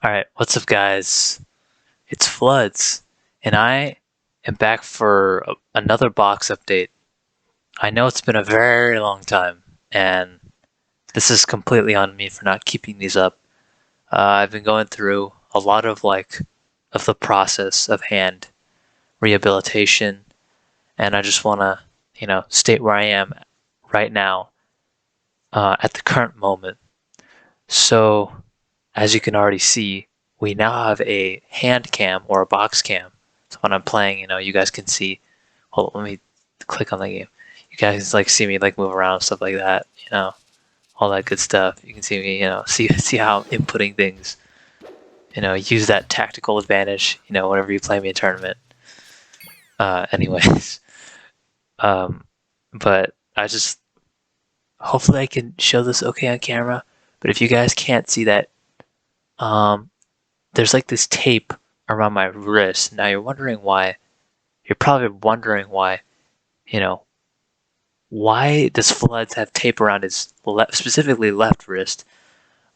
Alright, what's up, guys? It's Floods, and I am back for another box update. I know it's been a very long time, and this is completely on me for not keeping these up. I've been going through a lot of of the process of hand rehabilitation, and I just want to, state where I am right now at the current moment. So, as you can already see, we now have a hand cam or a box cam. So when I'm playing, you guys can see. Hold on, let me click on the game. You guys see me move around and stuff like that. All that good stuff. You can see me. See how I'm inputting things. Use that tactical advantage. Whenever you play me a tournament. Anyways, um, but I just hopefully I can show this okay on camera. But if you guys can't see that, um, there's this tape around my wrist. Now you're wondering why. You're probably wondering why. You know, why does Floods have tape around his specifically left wrist?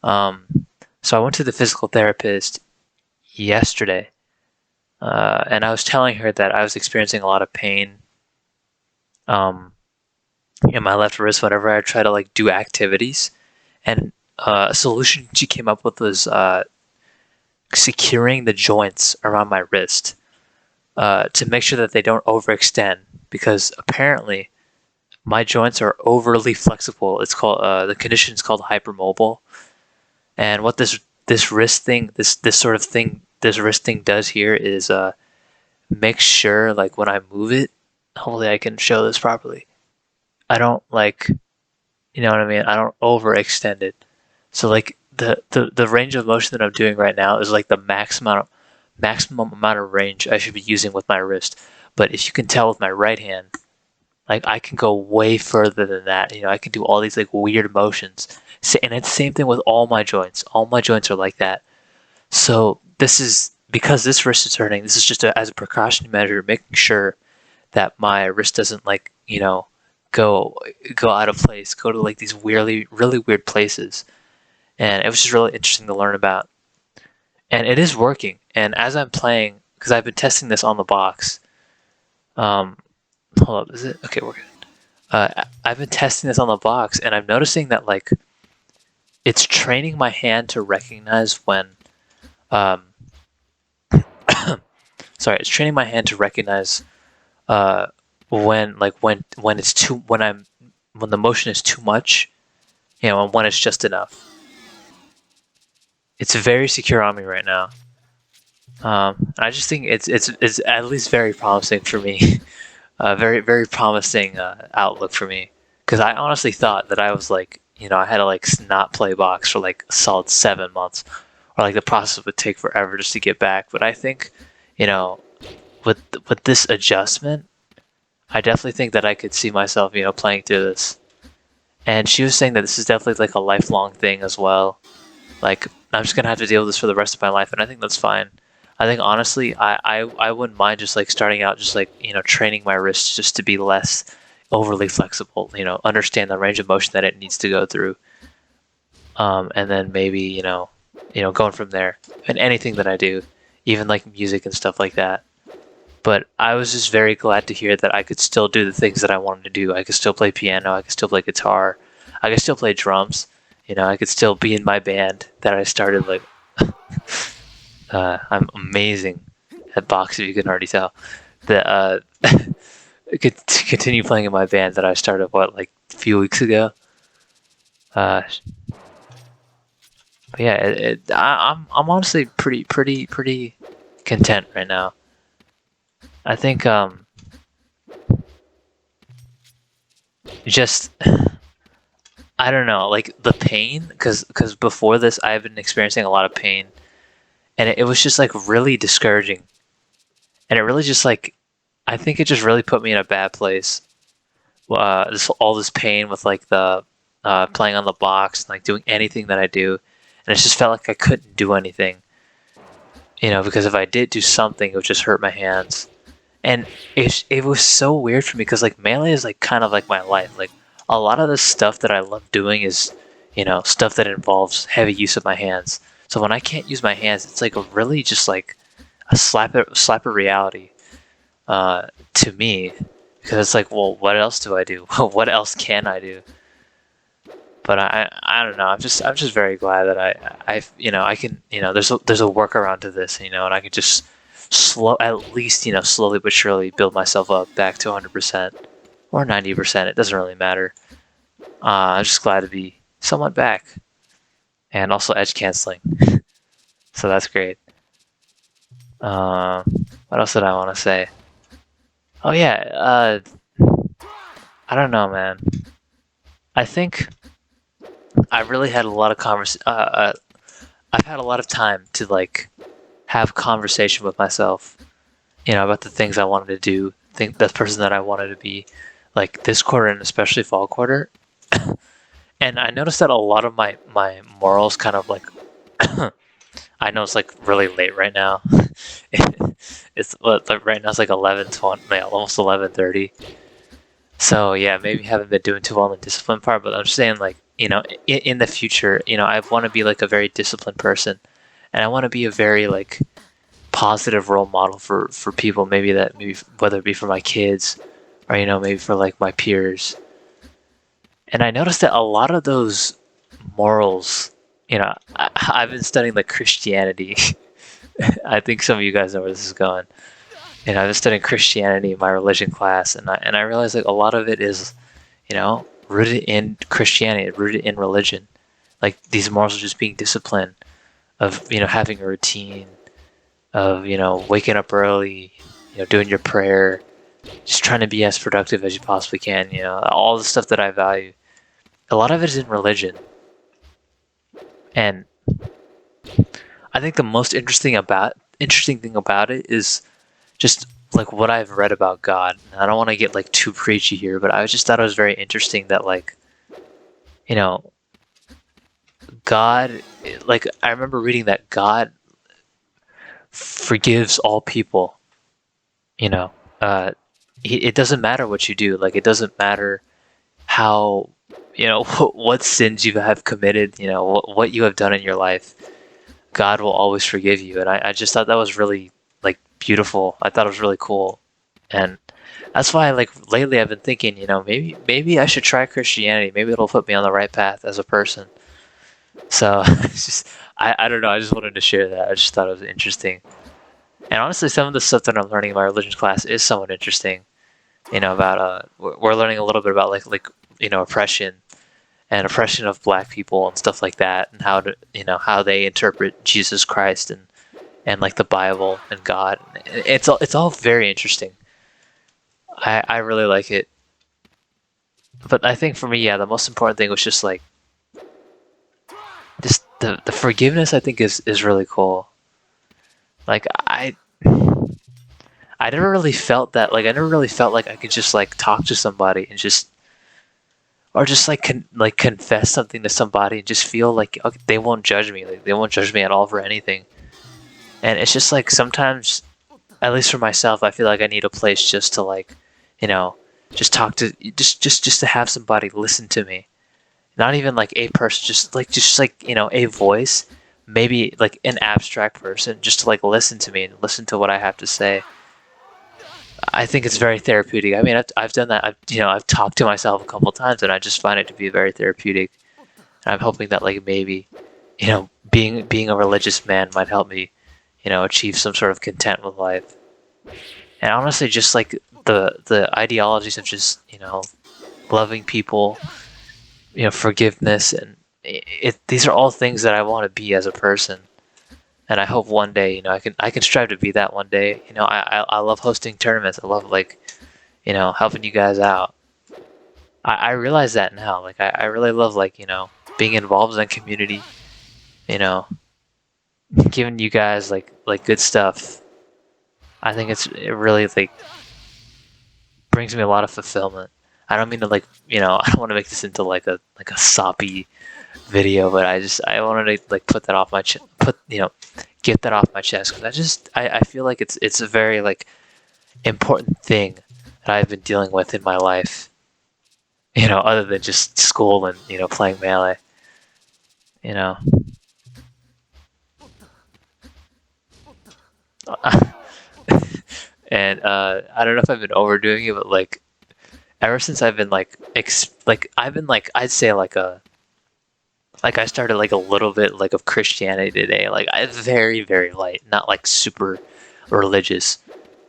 Um, so I went to the physical therapist yesterday, and I was telling her that I was experiencing a lot of pain um, in my left wrist whenever I try to do activities. And a solution she came up with was securing the joints around my wrist to make sure that they don't overextend, because apparently my joints are overly flexible. It's called the condition is called hypermobile, and what this wrist thing, this sort of thing, this wrist thing does here is make sure when I move it. Hopefully, I can show this properly. I don't you know what I mean. I don't overextend it. So the range of motion that I'm doing right now is the maximum amount of range I should be using with my wrist. But if you can tell with my right hand, I can go way further than that. I can do all these weird motions. And it's the same thing with all my joints. All my joints are like that. So this is because this wrist is hurting. This is just as a precautionary measure, making sure that my wrist doesn't go out of place, go to these really weird places. And it was just really interesting to learn about. And it is working. And as I'm playing, because I've been testing this on the box. Hold up, is it? Okay, we're good. I've been testing this on the box, and I'm noticing that it's training my hand to recognize when, um, sorry, it's training my hand to recognize when it's too when the motion is too much, and when it's just enough. It's very secure on me right now. I just think it's at least very promising for me. Very promising outlook for me, because I honestly thought that I was I had to not play box for a solid 7 months, or the process would take forever just to get back. But I think, you know, with this adjustment, I definitely think that I could see myself playing through this. And she was saying that this is definitely a lifelong thing as well. I'm just gonna have to deal with this for the rest of my life, and I think that's fine. I think honestly, I wouldn't mind just starting out just training my wrists just to be less overly flexible. Understand the range of motion that it needs to go through, and then maybe going from there. And anything that I do, even music and stuff like that. But I was just very glad to hear that I could still do the things that I wanted to do. I could still play piano. I could still play guitar. I could still play drums. I could still be in my band that I started I'm amazing at box, if you can already tell. The could continue playing in my band that I started a few weeks ago. Uh, but yeah, I'm honestly pretty content right now. I think just I don't know, the pain, because before this I've been experiencing a lot of pain, and it was just really discouraging, and it really just I think it just really put me in a bad place. All this pain with the playing on the box and doing anything that I do, and it just felt like I couldn't do anything, because if I did do something, it would just hurt my hands. And it was so weird for me, because melee is kind of my life. A lot of the stuff that I love doing is stuff that involves heavy use of my hands. So when I can't use my hands, it's like a really just like a slap of reality to me, because it's like, well, what else do I do? What else can I do? But I don't know. I'm just very glad that I can, there's a workaround to this, and I can just at least, slowly but surely build myself up back to 100% or 90%. It doesn't really matter. I'm just glad to be somewhat back, and also edge canceling, so that's great. Uh, what else did I want to say? Oh yeah, I don't know, man. I think I really had a lot of I've had a lot of time to like have conversation with myself, about the things I wanted to do, think the person that I wanted to be, like this quarter and especially fall quarter. And I noticed that a lot of my morals kind of like I know it's like really late right now. It's like right now it's like 11:20, almost 11:30. So yeah, maybe haven't been doing too well in the discipline part, but I'm just saying like, in the future, I want to be like a very disciplined person, and I want to be a very like positive role model for people. Maybe whether it be for my kids, or maybe for like my peers. And I noticed that a lot of those morals, I've been studying like Christianity. I think some of you guys know where this is going. I've been studying Christianity in my religion class, and I realized like a lot of it is, rooted in Christianity, rooted in religion. Like these morals are just being disciplined, of having a routine, of waking up early, doing your prayer, just trying to be as productive as you possibly can. All the stuff that I value. A lot of it is in religion, and I think the most interesting thing about it is just like what I've read about God. And I don't want to get like too preachy here, but I just thought it was very interesting that like, you know, God, like I remember reading that God forgives all people. You know, uh, it doesn't matter what you do. Like it doesn't matter how, what sins you have committed. What you have done in your life. God will always forgive you, and I just thought that was really like beautiful. I thought it was really cool, and that's why like lately I've been thinking, maybe I should try Christianity. Maybe it'll put me on the right path as a person. So it's just I don't know. I just wanted to share that. I just thought it was interesting, and honestly, some of the stuff that I'm learning in my religion class is somewhat interesting. About we're learning a little bit about like oppression and oppression of black people and stuff like that, and how they interpret Jesus Christ and like the Bible and God. It's all very interesting. I really like it, but I think for me, yeah, the most important thing was just like just the forgiveness. I think is really cool. Like I never really felt that. Like I never really felt like I could just like talk to somebody and just or just like confess something to somebody and just feel like, okay, they won't judge me. Like they won't judge me at all for anything. And it's just like sometimes, at least for myself, I feel like I need a place just to like, you know, just talk to just to have somebody listen to me. Not even like a person, just like a voice, maybe like an abstract person, just to like listen to me and listen to what I have to say. I think it's very therapeutic. I mean, I've done that. I've talked to myself a couple times, and I just find it to be very therapeutic. And I'm hoping that like maybe, being a religious man might help me, achieve some sort of content with life. And honestly, just like the ideologies of just loving people, forgiveness, and these are all things that I want to be as a person. And I hope one day, I can strive to be that one day. I love hosting tournaments. I love like, helping you guys out. I realize that now. Like I really love like, being involved in the community, you know, giving you guys like good stuff. I think it really like brings me a lot of fulfillment. I don't mean to like, I don't want to make this into like a soppy video, but I wanted to like put that off my get that off my chest, because I feel like it's a very like important thing that I've been dealing with in my life. Other than just school and playing melee. You know. And I don't know if I've been overdoing it, but like ever since I've been like I've been like I'd say like I started like a little bit like of Christianity today. Like I very very light, not like super religious.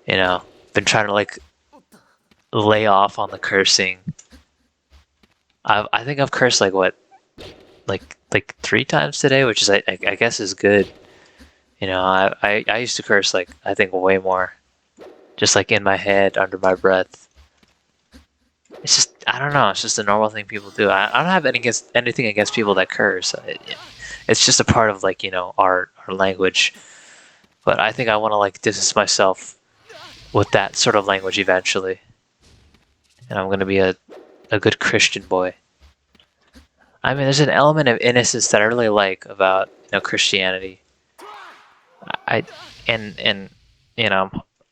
You know, been trying to like lay off on the cursing. I think I've cursed like what like 3 times today, which is I guess is good. You know, I used to curse like I think way more, just like in my head under my breath. It's just I don't know. It's just a normal thing people do. I don't have anything against people that curse. It's just a part of like our language. But I think I want to like distance myself with that sort of language eventually, and I'm gonna be a good Christian boy. I mean, there's an element of innocence that I really like about Christianity. I and you know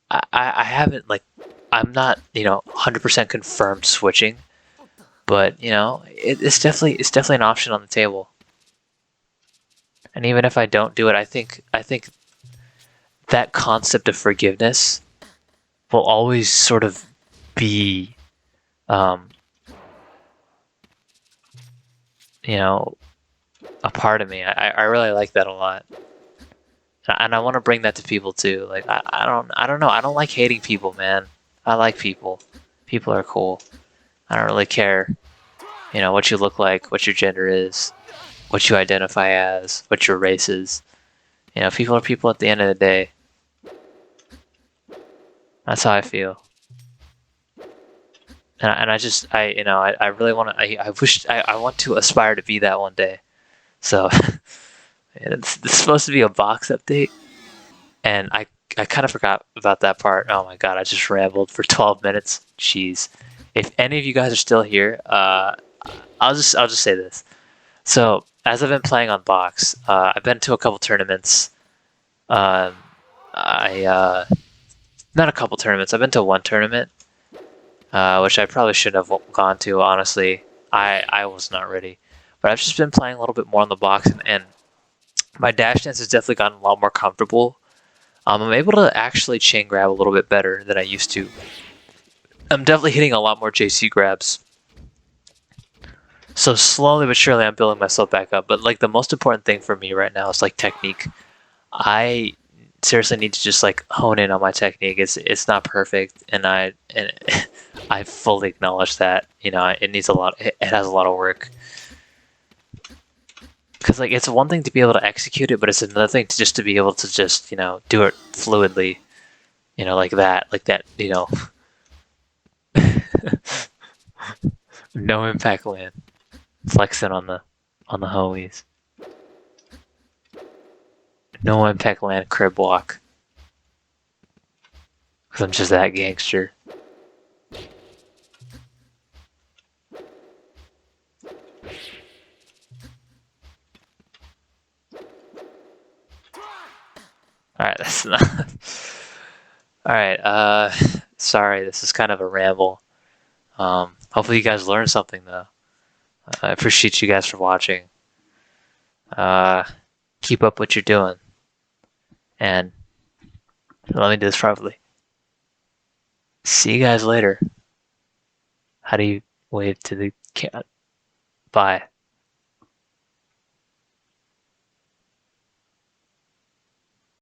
I haven't like I'm not 100% confirmed switching, but it's definitely an option on the table. And even if I don't do it, I think that concept of forgiveness will always sort of be um, you know a part of me. I really like that a lot, and I want to bring that to people too. Like I don't know. I don't like hating people, man. I like people. People are cool. I don't really care, what you look like, what your gender is, what you identify as, what your race is. People are people at the end of the day. That's how I feel. And I just I really want to I wish I want to aspire to be that one day. So it's supposed to be a box update, and I kind of forgot about that part. Oh my god, I just rambled for 12 minutes. Jeez. If any of you guys are still here, I'll just say this. So as I've been playing on box, I've been to a couple tournaments. Um, I not a couple tournaments. I've been to one tournament, which I probably shouldn't have gone to. Honestly, I was not ready, but I've just been playing a little bit more on the box, and my dash dance has definitely gotten a lot more comfortable. I'm able to actually chain grab a little bit better than I used to. I'm definitely hitting a lot more JC grabs. So slowly but surely, I'm building myself back up. But like the most important thing for me right now is like technique. I seriously need to just like hone in on my technique. It's not perfect, and I fully acknowledge that. It needs a lot. It has a lot of work. Because like it's one thing to be able to execute it, but it's another thing to just to be able to just do it fluidly. Like that, no impact land, flexing on the homies. No impact land crib walk. Because I'm just that gangster. Alright, that's enough. Alright, sorry, this is kind of a ramble. Hopefully you guys learned something though. I appreciate you guys for watching. Uh, keep up what you're doing. And let me do this properly. See you guys later. How do you wave to the cat? Bye.